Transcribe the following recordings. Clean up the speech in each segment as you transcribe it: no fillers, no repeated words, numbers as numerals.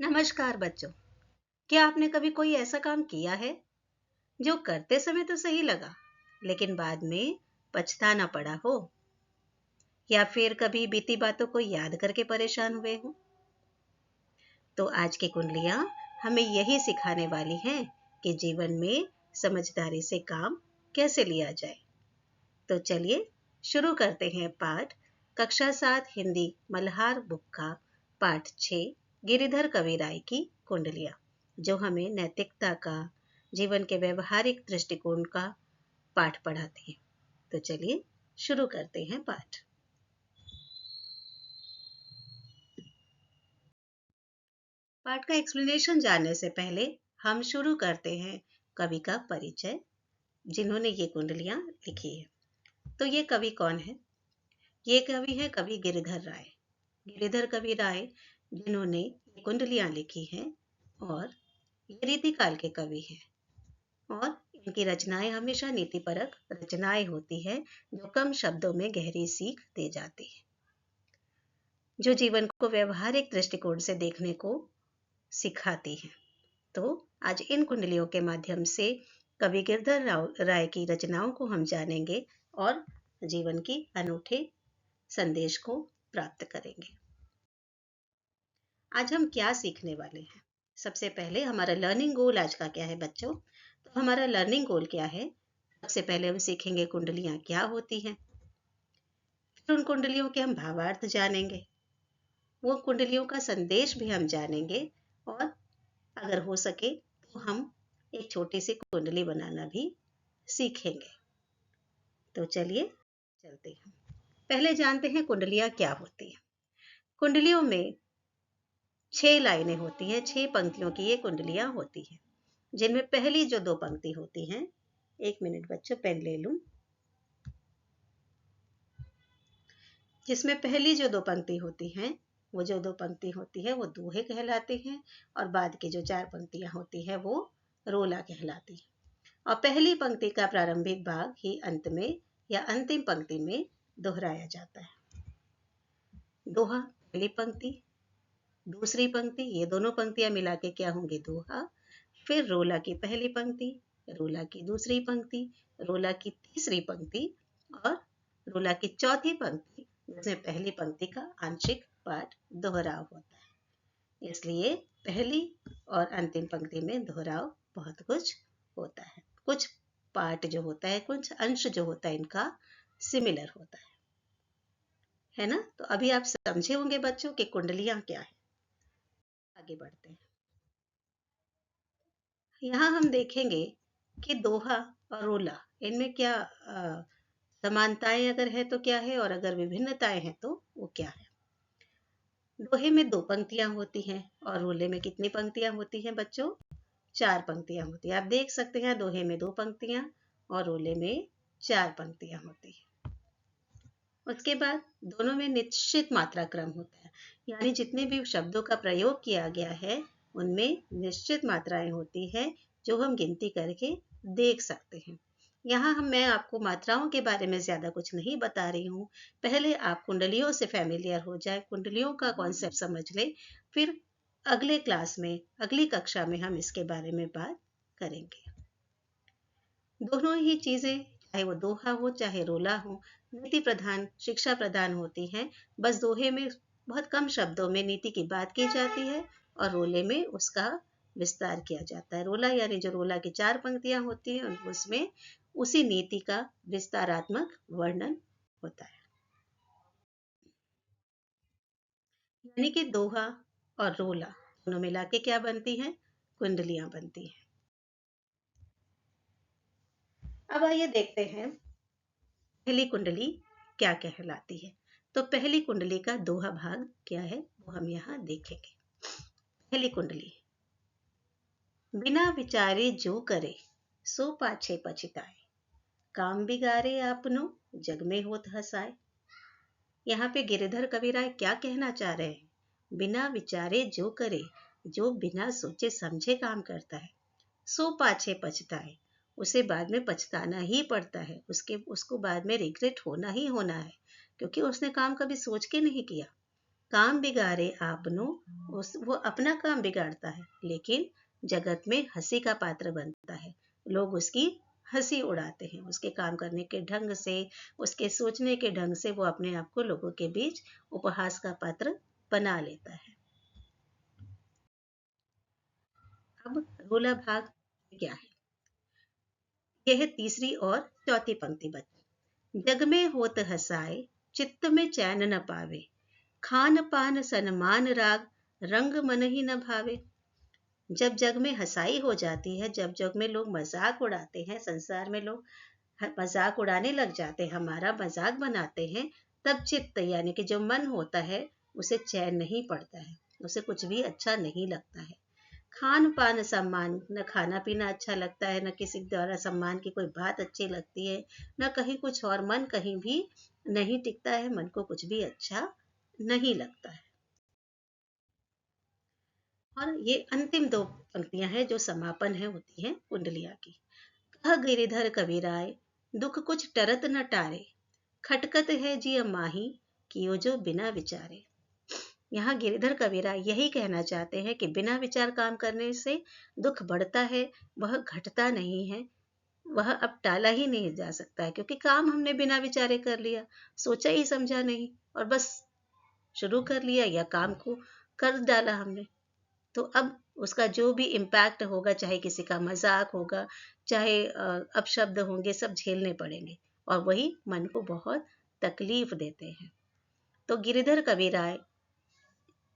नमस्कार बच्चों। क्या आपने कभी कोई ऐसा काम किया है जो करते समय तो सही लगा लेकिन बाद में पछताना पड़ा हो, या फिर कभी बीती बातों को याद करके परेशान हुए हो? तो आज की कुंडलियां हमें यही सिखाने वाली हैं कि जीवन में समझदारी से काम कैसे लिया जाए। तो चलिए शुरू करते हैं पाठ कक्षा 7 हिंदी मल्हार बुक का पाठ 6 गिरिधर कविराय की कुंडलियां, जो हमें नैतिकता का, जीवन के व्यवहारिक दृष्टिकोण का पाठ पढ़ाती है। तो चलिए शुरू करते हैं पाठ। पाठ का एक्सप्लेनेशन जानने से पहले हम शुरू करते हैं कवि का परिचय, जिन्होंने ये कुंडलियां लिखी है। तो ये कवि कौन है? ये कवि है कवि गिरिधर राय। गिरिधर कवि राय जिन्होंने ये कुंडलियां लिखी हैं, और ये रीतिकाल के कवि हैं, और इनकी रचनाएं हमेशा नीतिपरक रचनाएं होती है जो कम शब्दों में गहरी सीख दे जाती है, जो जीवन को व्यवहारिक दृष्टिकोण से देखने को सिखाती है। तो आज इन कुंडलियों के माध्यम से कवि गिरिधर राय की रचनाओं को हम जानेंगे और जीवन की अनूठे संदेश को प्राप्त करेंगे। आज हम क्या सीखने वाले हैं? सबसे पहले हमारा लर्निंग गोल आज का क्या है बच्चों? तो हमारा लर्निंग गोल क्या है? सबसे पहले हम सीखेंगे कुंडलियां क्या होती हैं, फिर उन कुंडलियों के हम भावार्थ जानेंगे, वो कुंडलियों का संदेश भी हम जानेंगे, और अगर हो सके तो हम एक छोटी सी कुंडली बनाना भी सीखेंगे। तो चलिए चलते हैं। पहले जानते हैं कुंडलियां क्या होती हैं। कुंडलियों में 6 लाइनें होती हैं, 6 पंक्तियों की ये कुंडलियां होती हैं, जिनमें पहली जो 2 पंक्ति होती हैं, 1 मिनट बच्चों पेन ले लूं, जिसमें पहली जो 2 पंक्ति होती हैं, वो जो 2 पंक्ति होती है वो दोहे कहलाते हैं, और बाद की जो 4 पंक्तियां होती है वो रोला कहलाती है। और पहली पंक्ति का प्रारंभिक भाग ही अंत में या अंतिम पंक्ति में दोहराया जाता है। दोहा पहली पंक्ति, दूसरी पंक्ति, ये दोनों पंक्तियां मिला के क्या होंगे? दोहा। फिर रोला की पहली पंक्ति, रोला की दूसरी पंक्ति, रोला की तीसरी पंक्ति, और रोला की चौथी पंक्ति, जिसमें पहली पंक्ति का आंशिक पाठ दोहराव होता है। इसलिए पहली और अंतिम पंक्ति में दोहराव बहुत कुछ होता है। कुछ पार्ट जो होता है, कुछ अंश जो होता है, इनका सिमिलर होता है ना? तो अभी आप समझे होंगे बच्चों कि कुंडलियां क्या है। आगे बढ़ते हैं। यहाँ हम देखेंगे कि दोहा और रोला, इनमें क्या समानताएं अगर है तो क्या है, और अगर विभिन्नताएं हैं तो वो क्या है। दोहे में 2 पंक्तियां होती हैं, और रोले में कितनी पंक्तियां होती हैं बच्चों? 4 पंक्तियां होती हैं। आप देख सकते हैं दोहे में 2 पंक्तियां और रोले में 4 पंक्तियां होती हैं। उसके बाद दोनों में निश्चित मात्रा क्रम होता है, यानी जितने भी शब्दों का प्रयोग किया गया है उनमें निश्चित मात्राएं होती है, जो हम गिनती करके देख सकते हैं। यहाँ मैं आपको मात्राओं के बारे में ज्यादा कुछ नहीं बता रही हूँ। पहले आप कुंडलियों से फैमिलियर हो जाए, कुंडलियों का कॉन्सेप्ट समझ ले, फिर अगले क्लास में, अगली कक्षा में हम इसके बारे में बात करेंगे। दोनों ही चीजें, चाहे वो दोहा हो चाहे रोला हो, नीति प्रधान, शिक्षा प्रधान होती हैं। बस दोहे में बहुत कम शब्दों में नीति की बात की जाती है, और रोले में उसका विस्तार किया जाता है। रोला यानी जो रोला की 4 पंक्तियां होती हैं, उसमें उसी नीति का विस्तारात्मक वर्णन होता है। यानी कि दोहा और रोला दोनों मिला के क्या बनती हैं? कुंडलियां बनती हैं। अब आइए देखते हैं पहली कुंडली क्या कहलाती है। तो पहली कुंडली का दोहा भाग क्या है वो हम यहाँ देखेंगे। पहली कुंडली, बिना विचारे जो करे सो पाछे पछताए, काम बिगाड़े आपनो जग में होत हसाए। यहाँ पे गिरिधर कविराय क्या कहना चाह रहे हैं? बिना विचारे जो करे, जो बिना सोचे समझे काम करता है, सो पाछे पछताए, उसे बाद में पछताना ही पड़ता है, उसको बाद में रिग्रेट होना ही होना है, क्योंकि उसने काम कभी सोच के नहीं किया। काम बिगाड़े आपनो, वो अपना काम बिगाड़ता है लेकिन जगत में हंसी का पात्र बनता है। लोग उसकी हंसी उड़ाते हैं, उसके काम करने के ढंग से, उसके सोचने के ढंग से वो अपने आप को लोगों के बीच उपहास का पात्र बना लेता है। अब रोला भाग क्या है? यह है तीसरी और चौथी पंक्ति बच्चों। जग में होत हसाए, चित्त में चैन न पावे, खान पान सन्मान राग, रंग मन ही न भावे। जब जग में हंसाई हो जाती है, जब जग में लोग मजाक उड़ाते हैं, संसार में लोग मजाक उड़ाने लग जाते हैं, हमारा मजाक बनाते हैं, तब चित्त यानी कि जो मन होता है उसे चैन नहीं पड़ता है, उसे कुछ भी अच्छा नहीं लगता है। खान पान सम्मान, न खाना पीना अच्छा लगता है, न किसी द्वारा सम्मान की कोई बात अच्छी लगती है, न कहीं कुछ और, मन कहीं भी नहीं टिकता है, मन को कुछ भी अच्छा नहीं लगता है। और ये अंतिम दो पंक्तियां हैं जो समापन है होती है कुंडलिया की। कह गिरिधर कबीराय, दुख कुछ टरत न टारे, खटकत है जिय माही, कियो जो बिना विचारे। यहाँ गिरिधर कबीरा यही कहना चाहते हैं कि बिना विचार काम करने से दुख बढ़ता है, वह घटता नहीं है, वह अब टाला ही नहीं जा सकता है, क्योंकि काम हमने बिना विचारे कर लिया, सोचा ही समझा नहीं और बस शुरू कर लिया या काम को कर डाला हमने। तो अब उसका जो भी इम्पैक्ट होगा, चाहे किसी का मजाक होगा, चाहे अपशब्द होंगे, सब झेलने पड़ेंगे और वही मन को बहुत तकलीफ देते हैं। तो गिरिधर कबीराय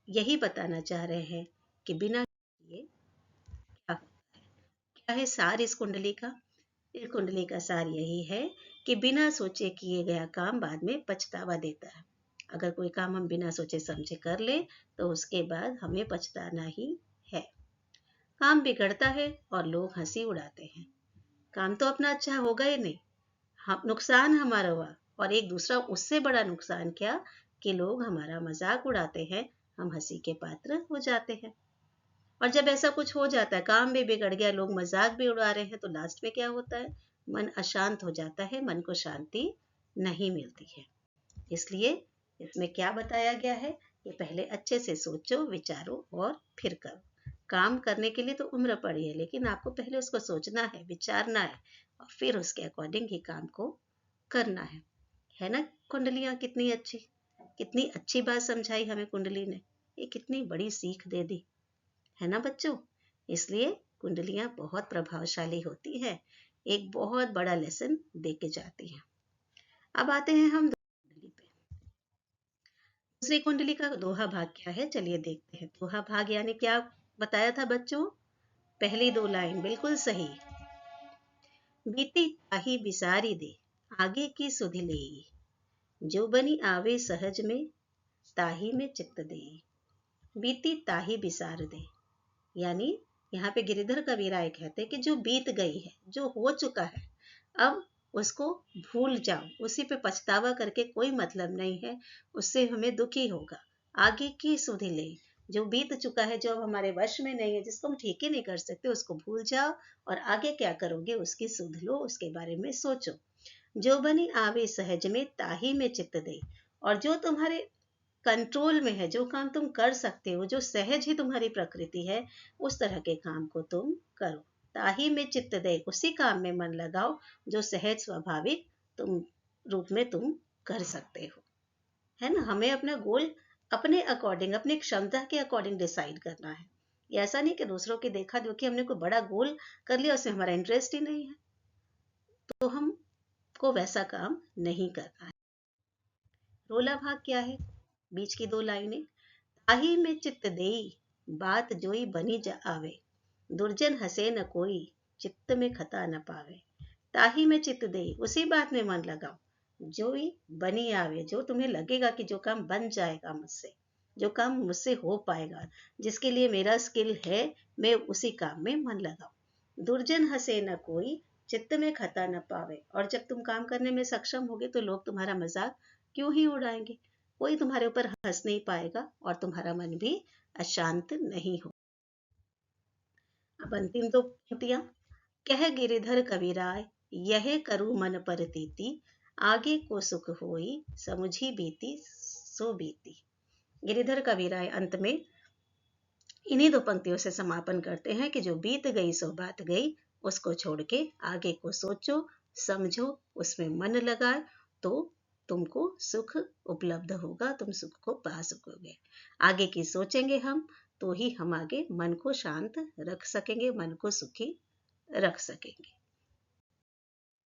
यही बताना चाह रहे हैं कि बिना किए क्या होता है। क्या है सार इस कुंडली का? इस कुंडली का सार यही है कि बिना सोचे किए गया काम बाद में पछतावा देता है। अगर कोई काम हम बिना सोचे समझे कर ले तो उसके बाद हमें पछताना ही है। काम बिगड़ता है और लोग हंसी उड़ाते हैं, काम तो अपना अच्छा होगा ही नहीं, हम नुकसान हमारा हुआ। और एक दूसरा उससे बड़ा नुकसान क्या कि लोग हमारा मजाक उड़ाते हैं, हम हंसी के पात्र हो जाते हैं। और जब ऐसा कुछ हो जाता है, काम भी बिगड़ गया, लोग मजाक भी उड़ा रहे हैं, तो लास्ट में क्या होता है? मन अशांत हो जाता है, मन को शांति नहीं मिलती है। इसलिए इसमें क्या बताया गया है कि पहले अच्छे से सोचो, विचारो और फिर करो। काम करने के लिए तो उम्र पड़ी है, लेकिन आपको पहले उसको सोचना है, विचारना है और फिर उसके अकॉर्डिंग ही काम को करना है ना? कुंडलियां कितनी अच्छी बात समझाई हमें कुंडली ने, ये कितनी बड़ी सीख दे दी, है ना बच्चों? इसलिए कुंडलियां बहुत प्रभावशाली होती है, एक बहुत बड़ा लेसन दे के जाती हैं। अब आते हैं हम कुंडली पे। दूसरी कुंडली का दोहा भाग क्या है, चलिए देखते हैं। दोहा भाग यानी क्या बताया था बच्चों? पहली दो लाइन बिल्कुल सही। बीती ताही बिसारी दे, आगे की सुध लेई, जो बनी आवे सहज में, ताही में चित्त दे। बीती ताही बिसार दे, यानी यहाँ पे गिरिधर कबीराय कहते हैं कि जो बीत गई है, जो हो चुका है, अब उसको भूल जाओ, उसी पे पछतावा करके कोई मतलब नहीं है, उससे हमें दुख ही होगा। आगे की सुध ले, जो बीत चुका है, जो अब हमारे वश में नहीं है, जिसको हम ठीक ही नहीं कर सकते, उसको भूल जाओ और आगे क्या करोगे उसकी सुध लो, उसके बारे में सोचो। जो बनी आवे सहज में, ताही में चित्त दे, और जो तुम्हारे कंट्रोल में है, जो काम तुम कर सकते हो, जो सहज ही तुम्हारी प्रकृति है, उस तरह के काम को तुम करो। ताही में चित्त दे, उसी काम में मन लगाओ जो सहज स्वाभाविक तुम रूप में तुम कर सकते हो, है ना? हमें अपना गोल अपने अकॉर्डिंग, अपनी क्षमता के अकॉर्डिंग डिसाइड करना है। ये ऐसा नहीं कि दूसरों की देखा देखी हमने कोई बड़ा गोल कर लिया, उसमें हमारा इंटरेस्ट ही नहीं है, तो हमको वैसा काम नहीं करना है। रोला भाग क्या है? बीच की दो लाइनें। ताही में चित्त देई, बात जोई बनी जा आवे, दुर्जन हंसे न कोई, चित्त में खता न पावे। ताही में चित्त देई, उसी बात में मन लगाओ, जोई बनी आवे, जो तुम्हें लगेगा कि जो काम बन जाएगा मुझसे, जो काम मुझसे हो पाएगा, जिसके लिए मेरा स्किल है, मैं उसी काम में मन लगाऊं। दुर्जन हंसे न कोई, चित्त में खता न पावे। और जब तुम काम करने में सक्षम होगे तो लोग तुम्हारा मजाक क्यों ही उड़ाएंगे, कोई तुम्हारे ऊपर हंस नहीं पाएगा और तुम्हारा मन भी अशांत नहीं हो। अब अंतिम दो पंक्तियां। कह गिरिधर कबीराय, यह करूँ मन परतीति, आगे को सुख होई, समुझी बीती सो बीती। गिरिधर कविराय अंत में इन्हीं दो पंक्तियों से समापन करते हैं कि जो बीत गई सो बात गई, उसको छोड़ के आगे को सोचो, समझो, उसमें मन लगाए तो तुमको सुख उपलब्ध होगा, तुम सुख को पा सकोगे। आगे की सोचेंगे हम तो ही हम आगे मन को शांत रख सकेंगे, मन को सुखी रख सकेंगे।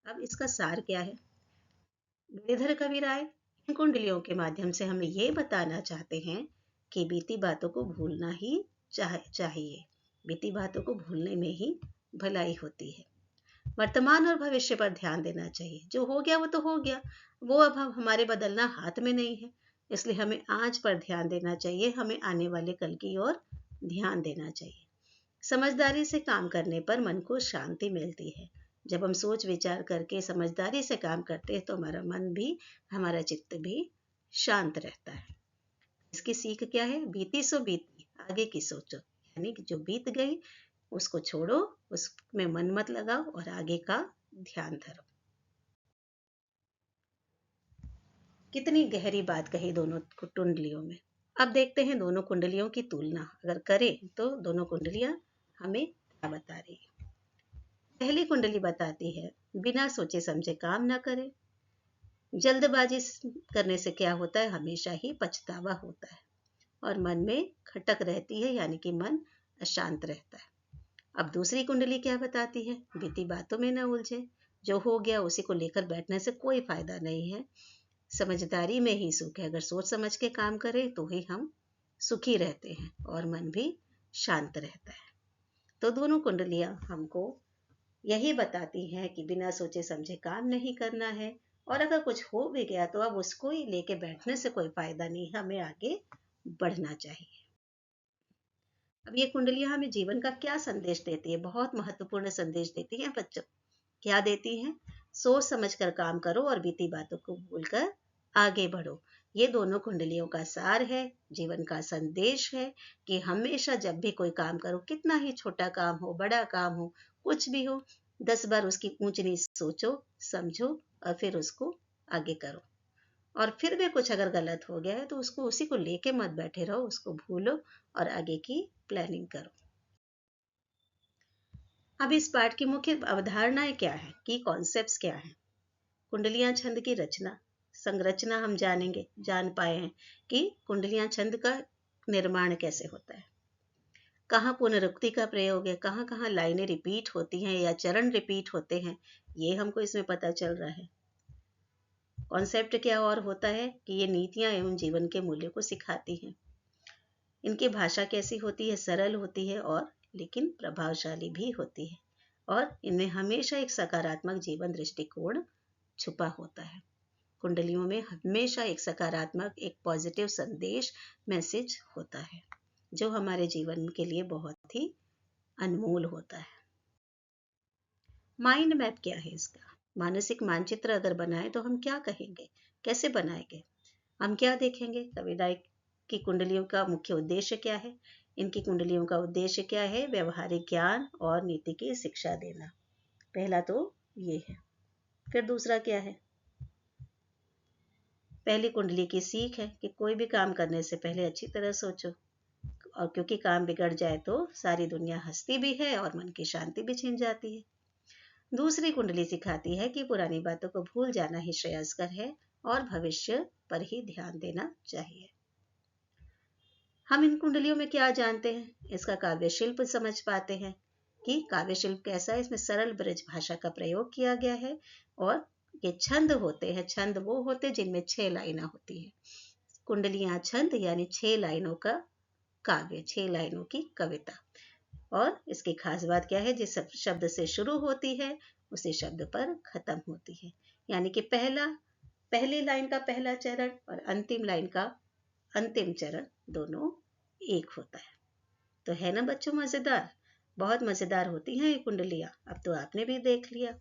अब इसका सार क्या है? गिरिधर कविराय इन कुंडलियों के माध्यम से हमें ये बताना चाहते हैं कि बीती बातों को भूलना ही चाहिए। बीती बातों को भूलने में ही भलाई होती है। वर्तमान और भविष्य पर ध्यान देना चाहिए। जो हो गया वो तो हो गया, वो अब हम हमारे बदलना हाथ में नहीं है, इसलिए हमें आज पर ध्यान देना चाहिए, हमें आने वाले कल की ओर ध्यान देना चाहिए। समझदारी से काम करने पर मन को शांति मिलती है। जब हम सोच विचार करके समझदारी से काम करते हैं तो हमारा मन भी, हमारा चित्त भी शांत रहता है। इसकी सीख क्या है? बीती सो बीती, आगे की सोचो। यानी कि जो बीत गई उसको छोड़ो, उसमें मन मत लगाओ और आगे का ध्यान धरो। कितनी गहरी बात कही दोनों कुंडलियों में। अब देखते हैं दोनों कुंडलियों की तुलना अगर करें तो दोनों कुंडलियां हमें क्या बता रही है। पहली कुंडली बताती है बिना सोचे समझे काम ना करें। जल्दबाजी करने से क्या होता है? हमेशा ही पछतावा होता है और मन में खटक रहती है, यानी कि मन अशांत रहता है। अब दूसरी कुंडली क्या बताती है? बीती बातों में न उलझे, जो हो गया उसी को लेकर बैठने से कोई फायदा नहीं है, समझदारी में ही सुख है। अगर सोच समझ के काम करें तो ही हम सुखी रहते हैं और मन भी शांत रहता है। तो दोनों कुंडलियां हमको यही बताती हैं कि बिना सोचे समझे काम नहीं करना है, और अगर कुछ हो भी गया तो अब उसको ही लेके बैठने से कोई फायदा नहीं, हमें आगे बढ़ना चाहिए। अब ये कुंडलियां हमें जीवन का क्या संदेश देती है? बहुत महत्वपूर्ण संदेश देती है बच्चों। क्या देती हैं? सोच समझ कर काम करो और बीती बातों को भूलकर आगे बढ़ो। ये दोनों कुंडलियों का सार है, जीवन का संदेश है कि हमेशा जब भी कोई काम करो, कितना ही छोटा काम हो, बड़ा काम हो, कुछ भी हो, 10 बार उसकी ऊंच नीच सोचो, समझो और फिर उसको आगे करो। और फिर भी कुछ अगर गलत हो गया है तो उसको उसी को लेके मत बैठे रहो, उसको भूलो और आगे की प्लानिंग करो। अब इस पाठ की मुख्य अवधारणाएं क्या है, की कॉन्सेप्ट्स क्या है? कुंडलियां छंद की रचना संरचना हम जान पाए हैं कि कुंडलियां छंद का निर्माण कैसे होता है, कहाँ पुनरुक्ति का प्रयोग है, कहाँ कहाँ लाइनें रिपीट होती हैं या चरण रिपीट होते हैं, ये हमको इसमें पता चल रहा है। कॉन्सेप्ट क्या और होता है कि ये नीतियां एवं जीवन के मूल्यों को सिखाती हैं। इनकी भाषा कैसी होती है? सरल होती है और लेकिन प्रभावशाली भी होती है, और इनमें हमेशा एक सकारात्मक जीवन दृष्टिकोण छुपा होता है। कुंडलियों में हमेशा एक सकारात्मक, एक पॉजिटिव संदेश, मैसेज होता है जो हमारे जीवन के लिए बहुत ही अनमोल होता है। माइंड मैप क्या है इसका? मानसिक मानचित्र अगर बनाए तो हम क्या कहेंगे, कैसे बनाएंगे? हम क्या देखेंगे? कविराय की कुंडलियों का मुख्य उद्देश्य क्या है? इनकी कुंडलियों का उद्देश्य क्या है? व्यवहारिक ज्ञान और नीति की शिक्षा देना। पहला तो ये है। फिर दूसरा क्या है? पहली कुंडली की सीख है कि कोई भी काम करने से पहले अच्छी तरह सोचो, और क्योंकि काम बिगड़ जाए तो सारी दुनिया हंसती भी है और मन की शांति भी छिन जाती है। दूसरी कुंडली सिखाती है कि पुरानी बातों को भूल जाना ही श्रेयस्कर है और भविष्य पर ही ध्यान देना चाहिए। हम इन कुंडलियों में क्या जानते हैं? इसका काव्य शिल्प समझ पाते हैं कि काव्य शिल्प कैसा है। इसमें सरल ब्रज भाषा का प्रयोग किया गया है, और ये छंद होते हैं। छंद वो होते हैं जिनमें 6 लाइनें होती है। कुंडलियां छंद यानी 6 लाइनों का काव्य, 6 लाइनों की कविता। और इसकी खास बात क्या है? जिस शब्द से शुरू होती है उसी शब्द पर खत्म होती है, यानी कि पहली लाइन का पहला चरण और अंतिम लाइन का अंतिम चरण दोनों एक होता है। तो है ना बच्चों मजेदार? बहुत मजेदार होती हैं ये कुंडलियां। अब तो आपने भी देख लिया।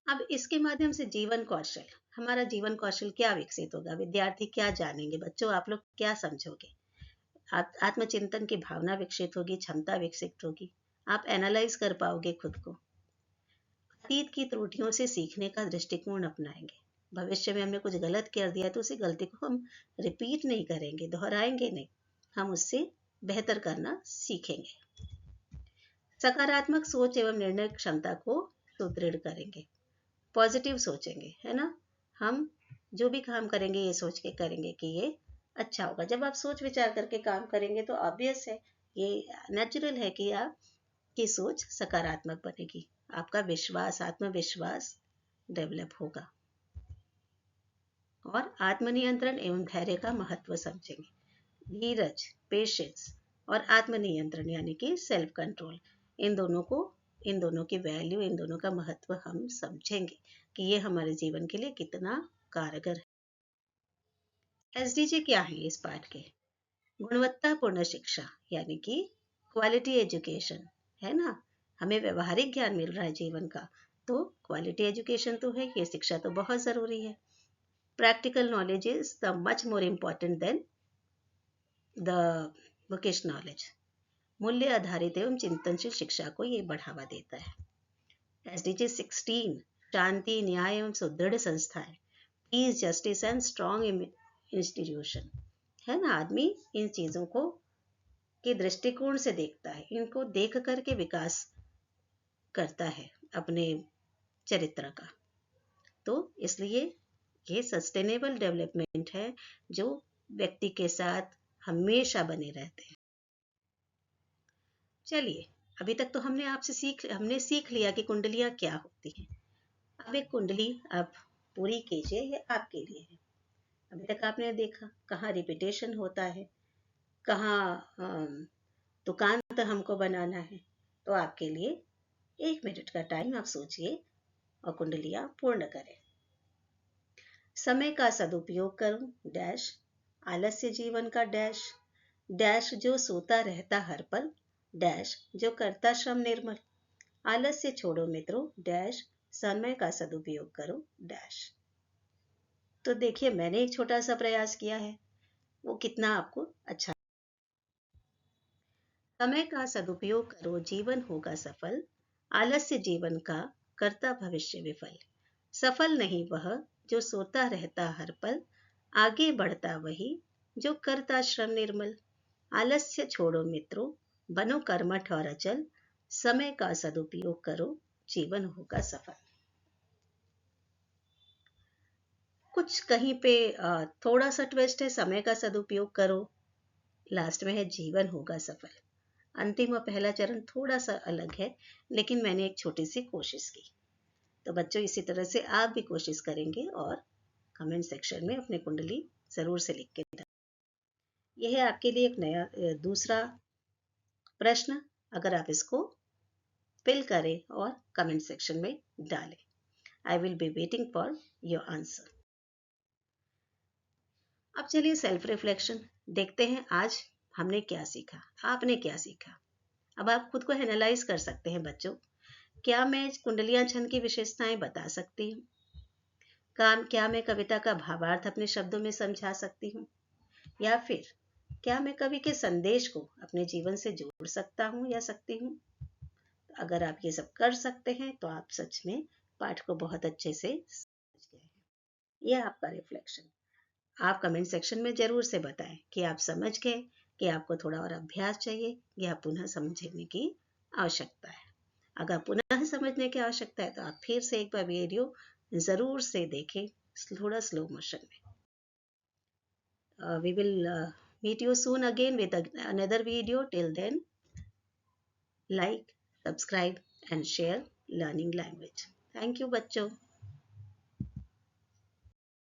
अब इसके माध्यम से जीवन कौशल, हमारा जीवन कौशल क्या विकसित होगा? विद्यार्थी क्या जानेंगे? बच्चों आप लोग क्या समझोगे? आत्मचिंतन की भावना विकसित होगी, क्षमता विकसित होगी, आप एनालाइज कर पाओगे खुद को, अतीत की त्रुटियों से सीखने का दृष्टिकोण अपनाएंगे, भविष्य में हमने कुछ गलत कर दिया तो उसी गलती को हम रिपीट नहीं करेंगे, दोहराएंगे नहीं, हम उससे बेहतर करना सीखेंगे। सकारात्मक सोच एवं निर्णय क्षमता को सुदृढ़ करेंगे, पॉजिटिव सोचेंगे, है ना। हम जो भी काम करेंगे ये सोच के करेंगे कि ये अच्छा होगा। जब आप सोच विचार करके काम करेंगे तो ऑब्वियस है, ये नेचुरल है कि आपकी सोच सकारात्मक बनेगी, आपका विश्वास, आत्मविश्वास डेवलप होगा। और आत्मनियंत्रण एवं धैर्य का महत्व समझेंगे। धीरज, पेशेंस और आत्मनियंत्रण यानी कि सेल्फ कंट्रोल, इन दोनों की वैल्यू, इन दोनों का महत्व हम समझेंगे कि ये हमारे जीवन के लिए कितना कारगर है। एसडीजी क्या है इस पाठ के? गुणवत्तापूर्ण शिक्षा यानी कि क्वालिटी एजुकेशन, है ना। हमें व्यवहारिक ज्ञान मिल रहा है जीवन का, तो क्वालिटी एजुकेशन तो है, ये शिक्षा तो बहुत जरूरी है। Practical knowledge is the much more important than the bookish knowledge. मूल्य आधारित एवं चिंतनशील शिक्षा को ये बढ़ावा देता है। एसडीजी 16 शांति, न्याय एवं सुदृढ़ संस्थाएं, peace, justice and strong institution, है ना। आदमी इन चीजों को के दृष्टिकोण से देखता है, इनको देख करके विकास करता है अपने चरित्र का। तो इसलिए ये सस्टेनेबल डेवलपमेंट है जो व्यक्ति के साथ हमेशा बने रहते हैं। चलिए, अभी तक तो हमने सीख लिया कि कुंडलियां क्या होती हैं। अब एक कुंडली आप पूरी कीजिए, ये आपके लिए है। अभी तक आपने देखा कहाँ रिपीटेशन होता है, कहाँ तुकांत हमको बनाना है। तो आपके लिए 1 मिनट का टाइम आप सोचिए और कुंडलियां पूर्ण करें। समय का सदुपयोग करूं, डैश आलस्य जीवन का डैश, डैश जो सोता रहता हर पल, डैश जो करता श्रम निर्मल, आलस्य छोड़ो मित्रों, डैश समय का सदुपयोग करो, डैश। तो देखिए, मैंने एक छोटा सा प्रयास किया है, वो कितना आपको अच्छा। समय का सदुपयोग करो, जीवन होगा सफल, आलस्य जीवन का करता भविष्य विफल, सफल नहीं वह जो सोता रहता हर पल, आगे बढ़ता वही जो करता श्रम निर्मल, आलस्य छोड़ो मित्रों, बनो कर्मठ और अचल, समय का सदुपयोग करो, जीवन होगा सफल। कुछ कहीं पे थोड़ा सा ट्विस्ट है, समय का सदुपयोग करो, लास्ट में है जीवन होगा सफल। अंतिम और पहला चरण थोड़ा सा अलग है, लेकिन मैंने एक छोटी सी कोशिश की। तो बच्चों, इसी तरह से आप भी कोशिश करेंगे और कमेंट सेक्शन में अपनी कुंडली जरूर से लिख के डालें। यह है आपके लिए एक नया दूसरा प्रश्न, अगर आप इसको फिल करें और कमेंट सेक्शन में डालें। I will be waiting for your answer. अब चलिए सेल्फ रिफ्लेक्शन देखते हैं, आज हमने क्या सीखा, आपने क्या सीखा। अब आप खुद को एनालाइज कर सकते हैं बच्चों। क्या मैं कुंडलियां छंद की विशेषताएं बता सकती हूँ? क्या मैं कविता का भावार्थ अपने शब्दों में समझा सकती हूँ? या फिर क्या मैं कवि के संदेश को अपने जीवन से जोड़ सकता हूँ या सकती हूँ? अगर आप ये सब कर सकते हैं तो आप सच में पाठ को बहुत अच्छे से समझ गए हैं। यह आपका रिफ्लेक्शन। आप कमेंट सेक्शन में जरूर से बताएं कि आप समझ गए, कि आपको थोड़ा और अभ्यास चाहिए, या पुनः समझने की आवश्यकता है। अगर पुनः समझने की आवश्यकता है तो आप फिर से एक बार वीडियो जरूर से देखें, थोड़ा स्लो मोशन में। We will meet you soon again with another video. Till then, like, subscribe and share learning language. Thank you बच्चों।